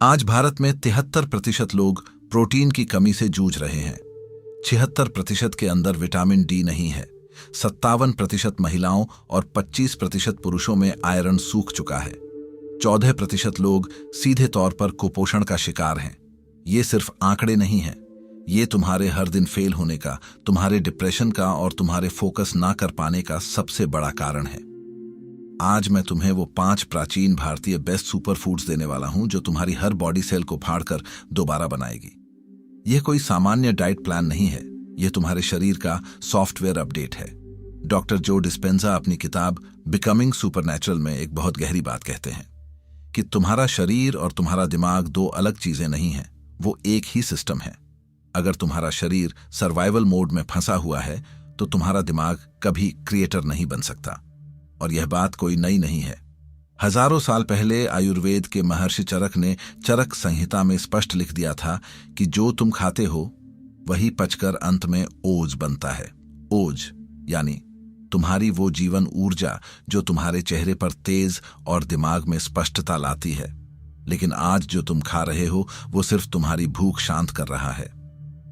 आज भारत में 73% लोग प्रोटीन की कमी से जूझ रहे हैं। 76% के अंदर विटामिन डी नहीं है। 57% महिलाओं और 25% पुरुषों में आयरन सूख चुका है। 14% लोग सीधे तौर पर कुपोषण का शिकार हैं। ये सिर्फ आंकड़े नहीं हैं, ये तुम्हारे हर दिन फेल होने का, तुम्हारे डिप्रेशन का और तुम्हारे फोकस ना कर पाने का सबसे बड़ा कारण है। आज मैं तुम्हें वो 5 प्राचीन भारतीय बेस्ट सुपर फूड्स देने वाला हूं जो तुम्हारी हर बॉडी सेल को फाड़कर दोबारा बनाएगी। यह कोई सामान्य डाइट प्लान नहीं है, यह तुम्हारे शरीर का सॉफ्टवेयर अपडेट है। डॉक्टर जो डिस्पेंजा अपनी किताब बिकमिंग सुपरनैचुरल में एक बहुत गहरी बात कहते हैं कि तुम्हारा शरीर और तुम्हारा दिमाग 2 अलग चीजें नहीं हैं, वो एक ही सिस्टम है। अगर तुम्हारा शरीर सर्वाइवल मोड में फंसा हुआ है तो तुम्हारा दिमाग कभी क्रिएटर नहीं बन सकता। और यह बात कोई नई नहीं है। हजारों साल पहले आयुर्वेद के महर्षि चरक ने चरक संहिता में स्पष्ट लिख दिया था कि जो तुम खाते हो वही पचकर अंत में ओज बनता है। ओज यानी तुम्हारी वो जीवन ऊर्जा जो तुम्हारे चेहरे पर तेज और दिमाग में स्पष्टता लाती है। लेकिन आज जो तुम खा रहे हो वो सिर्फ तुम्हारी भूख शांत कर रहा है,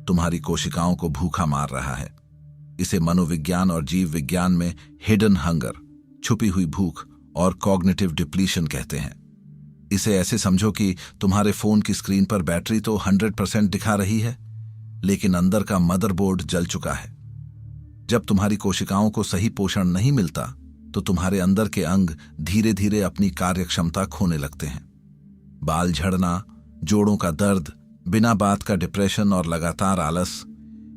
तुम्हारी कोशिकाओं को भूखा मार रहा है। इसे मनोविज्ञान और जीव विज्ञान में हिडन हंगर, छुपी हुई भूख और कॉग्निटिव डिप्लीशन कहते हैं। इसे ऐसे समझो कि तुम्हारे फोन की स्क्रीन पर बैटरी तो 100% दिखा रही है, लेकिन अंदर का मदरबोर्ड जल चुका है। जब तुम्हारी कोशिकाओं को सही पोषण नहीं मिलता तो तुम्हारे अंदर के अंग धीरे धीरे अपनी कार्यक्षमता खोने लगते हैं। बाल झड़ना, जोड़ों का दर्द, बिना बात का डिप्रेशन और लगातार आलस,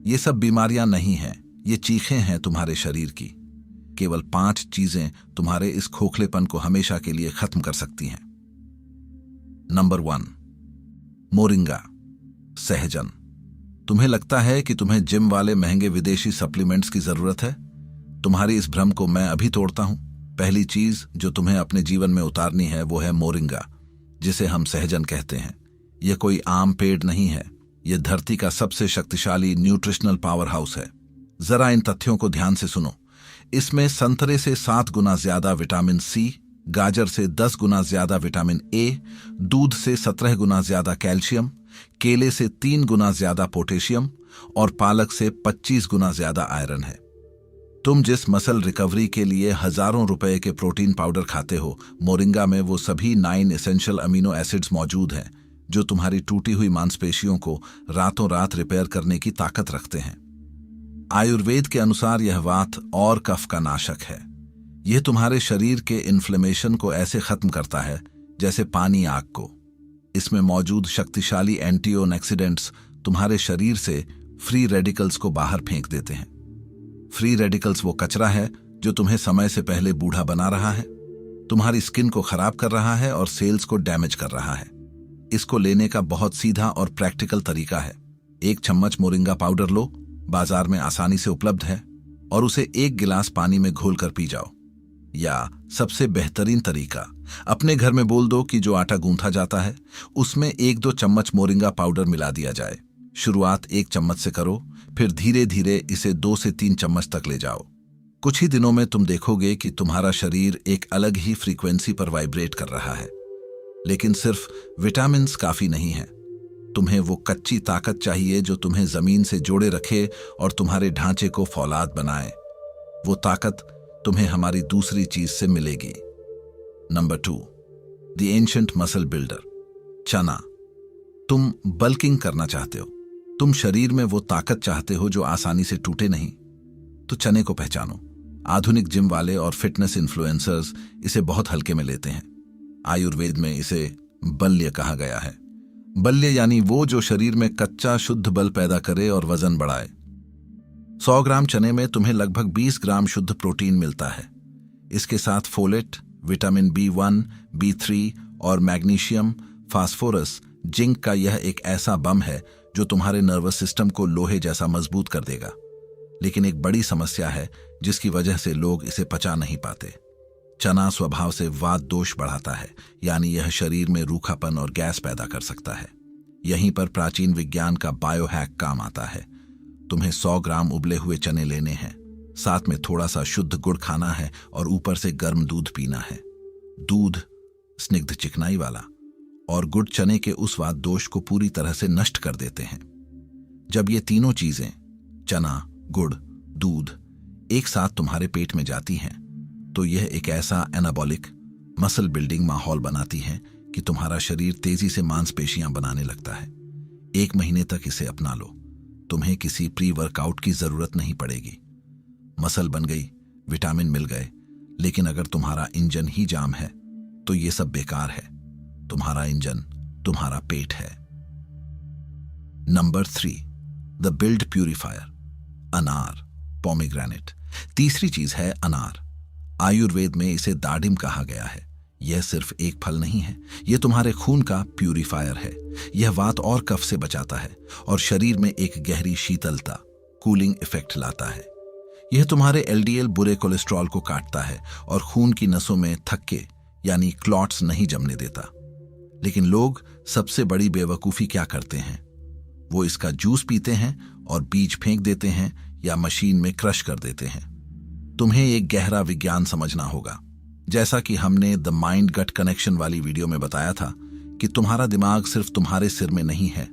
ये सब बीमारियां नहीं हैं, ये चीखें हैं तुम्हारे शरीर की। केवल 5 चीजें तुम्हारे इस खोखलेपन को हमेशा के लिए खत्म कर सकती हैं। नंबर 1, मोरिंगा, सहजन। तुम्हें लगता है कि तुम्हें जिम वाले महंगे विदेशी सप्लीमेंट्स की जरूरत है? तुम्हारी इस भ्रम को मैं अभी तोड़ता हूं। पहली चीज जो तुम्हें अपने जीवन में उतारनी है वो है मोरिंगा, जिसे हम सहजन कहते हैं। यह कोई आम पेड़ नहीं है, यह धरती का सबसे शक्तिशाली न्यूट्रिशनल पावर हाउस है। जरा इन तथ्यों को ध्यान से सुनो। इसमें संतरे से 7 गुना ज्यादा विटामिन सी, गाजर से 10 गुना ज्यादा विटामिन ए, दूध से 17 गुना ज्यादा कैल्शियम, केले से 3 गुना ज्यादा पोटेशियम और पालक से 25 गुना ज्यादा आयरन है। तुम जिस मसल रिकवरी के लिए हजारों रुपए के प्रोटीन पाउडर खाते हो, मोरिंगा में वो सभी 9 एसेंशियल अमीनो एसिड्स मौजूद हैं जो तुम्हारी टूटी हुई मांसपेशियों को रातों रात रिपेयर करने की ताकत रखते हैं। आयुर्वेद के अनुसार यह वात और कफ का नाशक है। यह तुम्हारे शरीर के इन्फ्लेमेशन को ऐसे खत्म करता है जैसे पानी आग को। इसमें मौजूद शक्तिशाली एंटीऑक्सीडेंट्स तुम्हारे शरीर से फ्री रेडिकल्स को बाहर फेंक देते हैं। फ्री रेडिकल्स वो कचरा है जो तुम्हें समय से पहले बूढ़ा बना रहा है, तुम्हारी स्किन को खराब कर रहा है और सेल्स को डैमेज कर रहा है। इसको लेने का बहुत सीधा और प्रैक्टिकल तरीका है। 1 चम्मच मोरिंगा पाउडर लो, बाजार में आसानी से उपलब्ध है, और उसे 1 गिलास पानी में घोलकर पी जाओ। या सबसे बेहतरीन तरीका, अपने घर में बोल दो कि जो आटा गूंथा जाता है उसमें 1-2 चम्मच मोरिंगा पाउडर मिला दिया जाए। शुरुआत 1 चम्मच से करो, फिर धीरे धीरे इसे 2 से 3 चम्मच तक ले जाओ। कुछ ही दिनों में तुम देखोगे कि तुम्हारा शरीर एक अलग ही फ्रीक्वेंसी पर वाइब्रेट कर रहा है। लेकिन सिर्फ विटामिन काफी नहीं है, तुम्हें वो कच्ची ताकत चाहिए जो तुम्हें जमीन से जोड़े रखे और तुम्हारे ढांचे को फौलाद बनाए। वो ताकत तुम्हें हमारी दूसरी चीज से मिलेगी। Number 2, the ancient muscle builder, चना। तुम बल्किंग करना चाहते हो, तुम शरीर में वो ताकत चाहते हो जो आसानी से टूटे नहीं, तो चने को पहचानो। आधुनिक जिम वाले और फिटनेस इन्फ्लुएंसर्स इसे बहुत हल्के में लेते हैं। आयुर्वेद में इसे बल्य कहा गया है। बल्य यानी वो जो शरीर में कच्चा शुद्ध बल पैदा करे और वजन बढ़ाए। 100 ग्राम चने में तुम्हें लगभग 20 ग्राम शुद्ध प्रोटीन मिलता है। इसके साथ फोलेट, विटामिन B1, B3 और मैग्नीशियम, फास्फोरस, जिंक का यह एक ऐसा बम है जो तुम्हारे नर्वस सिस्टम को लोहे जैसा मजबूत कर देगा। लेकिन एक बड़ी समस्या है जिसकी वजह से लोग इसे पचा नहीं पाते। चना स्वभाव से वात दोष बढ़ाता है, यानी यह शरीर में रूखापन और गैस पैदा कर सकता है। यहीं पर प्राचीन विज्ञान का बायोहैक काम आता है। तुम्हें 100 ग्राम उबले हुए चने लेने हैं, साथ में थोड़ा सा शुद्ध गुड़ खाना है और ऊपर से गर्म दूध पीना है। दूध स्निग्ध चिकनाई वाला और गुड़ चने के उस वात दोष को पूरी तरह से नष्ट कर देते हैं। जब ये तीनों चीजें, चना, गुड़, दूध, एक साथ तुम्हारे पेट में जाती हैं, तो यह एक ऐसा एनाबॉलिक मसल बिल्डिंग माहौल बनाती है कि तुम्हारा शरीर तेजी से मांसपेशियां बनाने लगता है। 1 महीने तक इसे अपना लो, तुम्हें किसी प्री वर्कआउट की जरूरत नहीं पड़ेगी। मसल बन गई, विटामिन मिल गए, लेकिन अगर तुम्हारा इंजन ही जाम है तो ये सब बेकार है। तुम्हारा इंजन तुम्हारा पेट है। नंबर 3, द बिल्ड प्यूरिफायर, अनार, पोमीग्रेनेट। तीसरी चीज है अनार। आयुर्वेद में इसे दाडिम कहा गया है। यह सिर्फ एक फल नहीं है, यह तुम्हारे खून का प्यूरिफायर है। यह वात और कफ से बचाता है और शरीर में एक गहरी शीतलता, कूलिंग इफेक्ट लाता है। यह तुम्हारे एलडीएल बुरे कोलेस्ट्रॉल को काटता है और खून की नसों में थक्के यानी क्लॉट्स नहीं जमने देता। लेकिन लोग सबसे बड़ी बेवकूफी क्या करते हैं? वो इसका जूस पीते हैं और बीज फेंक देते हैं या मशीन में क्रश कर देते हैं। तुम्हें एक गहरा विज्ञान समझना होगा। जैसा कि हमने द माइंड गट कनेक्शन वाली वीडियो में बताया था कि तुम्हारा दिमाग सिर्फ तुम्हारे सिर में नहीं है,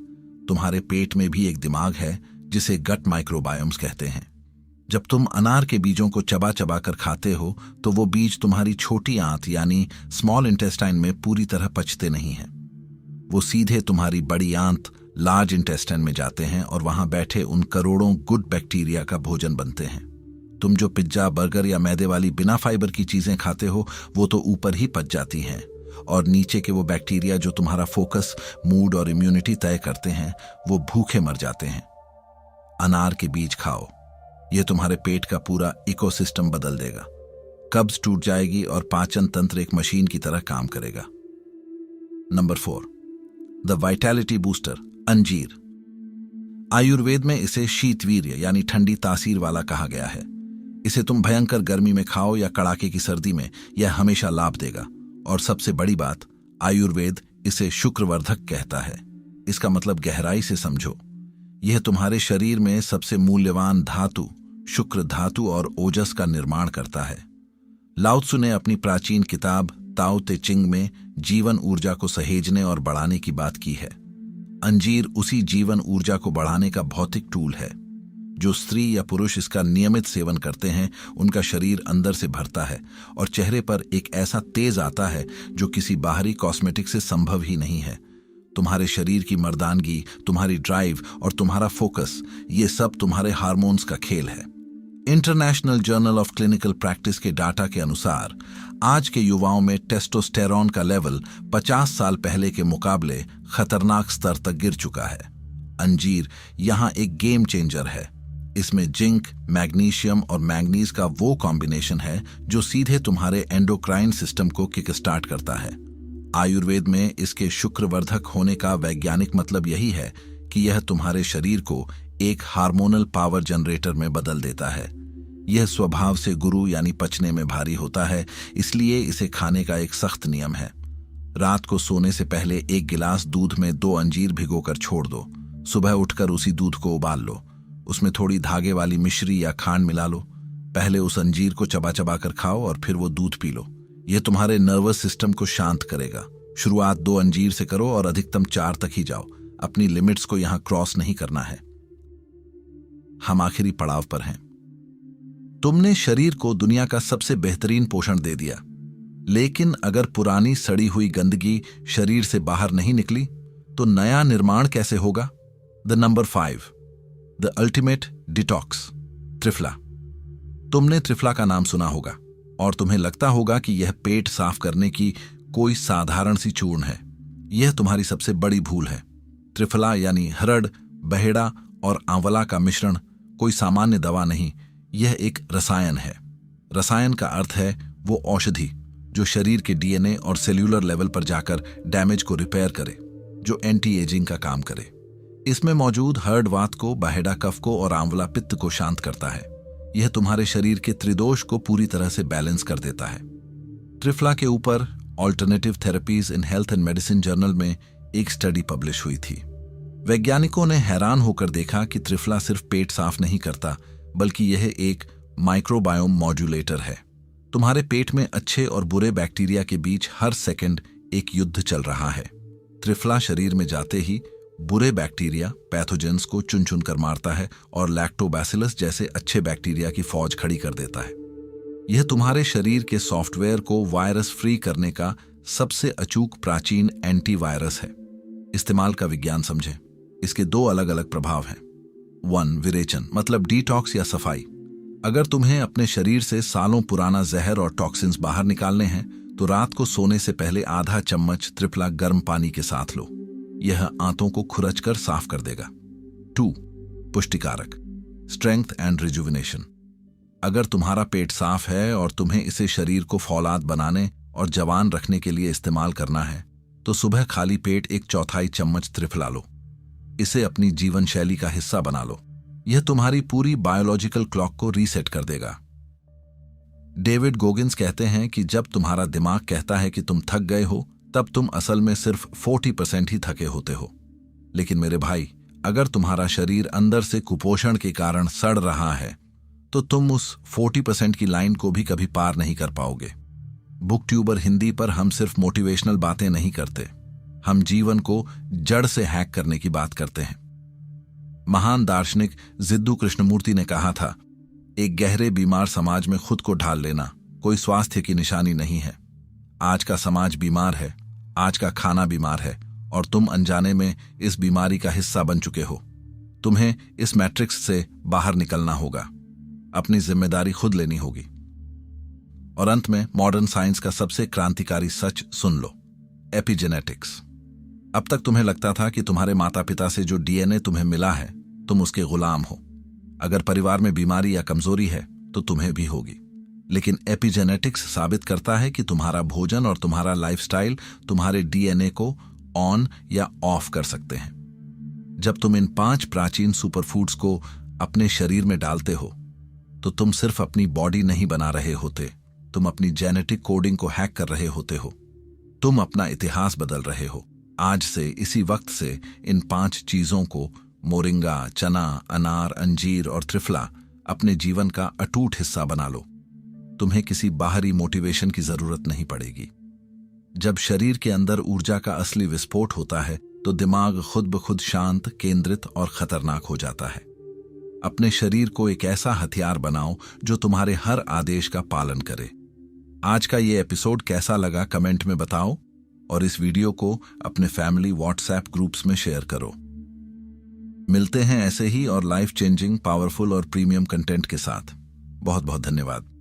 तुम्हारे पेट में भी एक दिमाग है जिसे गट माइक्रोबायोम्स कहते हैं। जब तुम अनार के बीजों को चबा चबा कर खाते हो तो वो बीज तुम्हारी छोटी आंत यानी स्मॉल इंटेस्टाइन में पूरी तरह पचते नहीं हैं। वो सीधे तुम्हारी बड़ी आंत लार्ज इंटेस्टाइन में जाते हैं और वहां बैठे उन करोड़ों गुड बैक्टीरिया का भोजन बनते हैं। तुम जो पिज्जा, बर्गर या मैदे वाली बिना फाइबर की चीजें खाते हो वो तो ऊपर ही पच जाती हैं और नीचे के वो बैक्टीरिया जो तुम्हारा फोकस, मूड और इम्यूनिटी तय करते हैं वो भूखे मर जाते हैं। अनार के बीज खाओ, ये तुम्हारे पेट का पूरा इकोसिस्टम बदल देगा। कब्ज टूट जाएगी और पाचन तंत्र एक मशीन की तरह काम करेगा। नंबर 4, द वाइटैलिटी बूस्टर, अंजीर। आयुर्वेद में इसे शीतवीर्य यानी ठंडी तासीर वाला कहा गया है। इसे तुम भयंकर गर्मी में खाओ या कड़ाके की सर्दी में, यह हमेशा लाभ देगा। और सबसे बड़ी बात, आयुर्वेद इसे शुक्रवर्धक कहता है। इसका मतलब गहराई से समझो, यह तुम्हारे शरीर में सबसे मूल्यवान धातु, शुक्र धातु और ओजस का निर्माण करता है। लाओ त्सु ने अपनी प्राचीन किताब ताओ ते चिंग में जीवन ऊर्जा को सहेजने और बढ़ाने की बात की है। अंजीर उसी जीवन ऊर्जा को बढ़ाने का भौतिक टूल है। जो स्त्री या पुरुष इसका नियमित सेवन करते हैं उनका शरीर अंदर से भरता है और चेहरे पर एक ऐसा तेज आता है जो किसी बाहरी कॉस्मेटिक से संभव ही नहीं है। तुम्हारे शरीर की मर्दानगी, तुम्हारी ड्राइव और तुम्हारा फोकस, ये सब तुम्हारे हार्मोन्स का खेल है। International journal of clinical practice के डाटा के अनुसार आज के युवाओं में टेस्टोस्टेरोन का लेवल 50 साल पहले के मुकाबले खतरनाक स्तर तक गिर चुका है। अंजीर यहाँ एक गेम चेंजर है। इसमें जिंक, मैग्नीशियम और मैंगनीज का वो कॉम्बिनेशन है जो सीधे तुम्हारे एंडोक्राइन सिस्टम को किक स्टार्ट करता है। आयुर्वेद में इसके शुक्रवर्धक होने का वैज्ञानिक मतलब यही है कि यह तुम्हारे शरीर को एक हार्मोनल पावर जनरेटर में बदल देता है। यह स्वभाव से गुरु यानी पचने में भारी होता है, इसलिए इसे खाने का एक सख्त नियम है। रात को सोने से पहले 1 गिलास दूध में 2 अंजीर भिगोकर छोड़ दो। सुबह उठकर उसी दूध को उबाल लो, उसमें थोड़ी धागे वाली मिश्री या खांड मिला लो। पहले उस अंजीर को चबा चबा कर खाओ और फिर वो दूध पी लो। यह तुम्हारे नर्वस सिस्टम को शांत करेगा। शुरुआत 2 अंजीर से करो और अधिकतम 4 तक ही जाओ। अपनी लिमिट्स को यहां क्रॉस नहीं करना है। हम आखिरी पड़ाव पर हैं। तुमने शरीर को दुनिया का सबसे बेहतरीन पोषण दे दिया, लेकिन अगर पुरानी सड़ी हुई गंदगी शरीर से बाहर नहीं निकली तो नया निर्माण कैसे होगा? The number 5, the ultimate detox, triphala. तुमने त्रिफला का नाम सुना होगा और तुम्हें लगता होगा कि यह पेट साफ करने की कोई साधारण सी चूर्ण है। यह तुम्हारी सबसे बड़ी भूल है। त्रिफला यानी हरड़, बहेड़ा और आंवला का मिश्रण कोई सामान्य दवा नहीं, यह एक रसायन है। रसायन का अर्थ है वो औषधि जो शरीर के डीएनए और सेल्यूलर लेवल पर जाकर डैमेज को रिपेयर करे, जो एंटी एजिंग का काम करे। इसमें मौजूद हर्ड वात को, बहेड़ा कफ को और आंवला पित्त को शांत करता है। यह तुम्हारे शरीर के त्रिदोष को पूरी तरह से बैलेंस कर देता है। त्रिफला के ऊपर alternative therapies in health and medicine journal में एक स्टडी पब्लिश हुई थी। वैज्ञानिकों ने हैरान होकर देखा कि त्रिफला सिर्फ पेट साफ नहीं करता, बल्कि यह एक माइक्रोबायोम मॉड्यूलेटर है। तुम्हारे पेट में अच्छे और बुरे बैक्टीरिया के बीच हर सेकंड एक युद्ध चल रहा है। त्रिफला शरीर में जाते ही बुरे बैक्टीरिया पैथोजेंस को चुन चुन कर मारता है और लैक्टोबैसिलस जैसे अच्छे बैक्टीरिया की फौज खड़ी कर देता है। यह तुम्हारे शरीर के सॉफ्टवेयर को वायरस फ्री करने का सबसे अचूक प्राचीन एंटीवायरस है। इस्तेमाल का विज्ञान समझें। इसके दो अलग अलग प्रभाव हैं। 1. विरेचन मतलब डिटॉक्स या सफाई। अगर तुम्हें अपने शरीर से सालों पुराना जहर और टॉक्सिन्स बाहर निकालने हैं तो रात को सोने से पहले आधा चम्मच त्रिफला गर्म पानी के साथ लो। यह आंतों को खुरचकर साफ कर देगा। 2. पुष्टिकारक स्ट्रेंथ एंड रिजुविनेशन। अगर तुम्हारा पेट साफ है और तुम्हें इसे शरीर को फौलाद बनाने और जवान रखने के लिए इस्तेमाल करना है तो सुबह खाली पेट 1/4 चम्मच त्रिफला लो। इसे अपनी जीवन शैली का हिस्सा बना लो। यह तुम्हारी पूरी बायोलॉजिकल क्लॉक को रीसेट कर देगा। डेविड गोगिंस कहते हैं कि जब तुम्हारा दिमाग कहता है कि तुम थक गए हो तब तुम असल में सिर्फ 40% ही थके होते हो। लेकिन मेरे भाई, अगर तुम्हारा शरीर अंदर से कुपोषण के कारण सड़ रहा है तो तुम उस 40% की लाइन को भी कभी पार नहीं कर पाओगे। बुक ट्यूबर हिंदी पर हम सिर्फ मोटिवेशनल बातें नहीं करते, हम जीवन को जड़ से हैक करने की बात करते हैं। महान दार्शनिक जिद्दू कृष्णमूर्ति ने कहा था, एक गहरे बीमार समाज में खुद को ढाल लेना कोई स्वास्थ्य की निशानी नहीं है। आज का समाज बीमार है, आज का खाना बीमार है और तुम अनजाने में इस बीमारी का हिस्सा बन चुके हो। तुम्हें इस मैट्रिक्स से बाहर निकलना होगा, अपनी जिम्मेदारी खुद लेनी होगी। और अंत में मॉडर्न साइंस का सबसे क्रांतिकारी सच सुन लो, एपिजेनेटिक्स। अब तक तुम्हें लगता था कि तुम्हारे माता पिता से जो डीएनए तुम्हें मिला है तुम उसके गुलाम हो। अगर परिवार में बीमारी या कमजोरी है तो तुम्हें भी होगी। लेकिन एपिजेनेटिक्स साबित करता है कि तुम्हारा भोजन और तुम्हारा लाइफस्टाइल तुम्हारे डीएनए को ऑन या ऑफ कर सकते हैं। जब तुम इन 5 प्राचीन सुपरफूड्स को अपने शरीर में डालते हो तो तुम सिर्फ अपनी बॉडी नहीं बना रहे होते, तुम अपनी जेनेटिक कोडिंग को हैक कर रहे होते हो। तुम अपना इतिहास बदल रहे हो। आज से इसी वक्त से इन 5 चीजों को मोरिंगा, चना, अनार, अंजीर और त्रिफला अपने जीवन का अटूट हिस्सा बना लो। तुम्हें किसी बाहरी मोटिवेशन की जरूरत नहीं पड़ेगी। जब शरीर के अंदर ऊर्जा का असली विस्फोट होता है तो दिमाग खुद ब खुद शांत, केंद्रित और खतरनाक हो जाता है। अपने शरीर को एक ऐसा हथियार बनाओ जो तुम्हारे हर आदेश का पालन करे। आज का ये एपिसोड कैसा लगा कमेंट में बताओ और इस वीडियो को अपने फैमिली व्हाट्सएप ग्रुप्स में शेयर करो। मिलते हैं ऐसे ही और लाइफ चेंजिंग, पावरफुल और प्रीमियम कंटेंट के साथ। बहुत बहुत धन्यवाद।